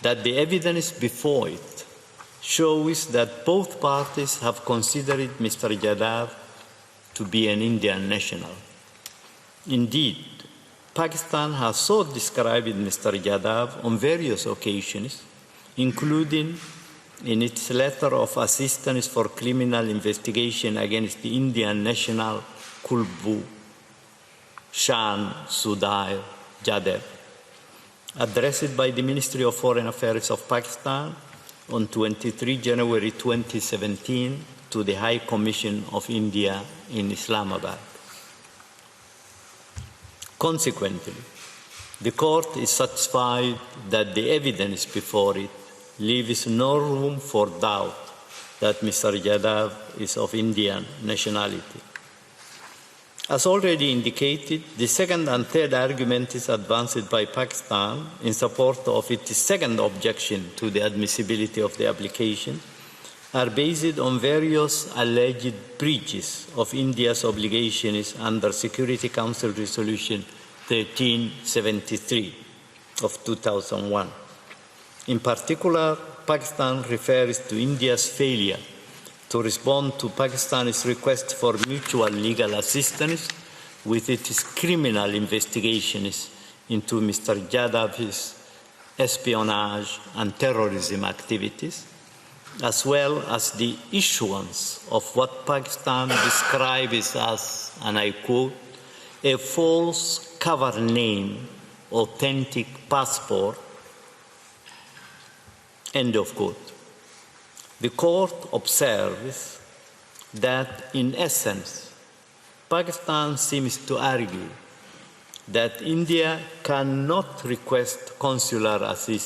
that the evidence before it shows that both parties have considered Mr. Jadhav to be an Indian national. Indeed, Pakistan has so described Mr. Jadhav on various occasions, including in its letter of assistance for criminal investigation against the Indian national Kulbhushan Sudhir Jadhav, addressed by the Ministry of Foreign Affairs of Pakistan on 23 January 2017 to the High Commission of India in Islamabad. Consequently, the Court is satisfied that the evidence before it leaves no room for doubt that Mr. Jadhav is of Indian nationality. As already indicated, the second and third arguments advanced by Pakistan in support of its second objection to the admissibility of the application are based on various alleged breaches of India's obligations under Security Council Resolution 1373 of 2001. In particular, Pakistan refers to India's failure to respond to Pakistan's request for mutual legal assistance with its criminal investigations into Mr. Jadhav's espionage and terrorism activities, as well as the issuance of what Pakistan describes as, and I quote, a false cover name, authentic passport, end of quote. The Court observes that, in essence, Pakistan seems to argue that India cannot request consular assistance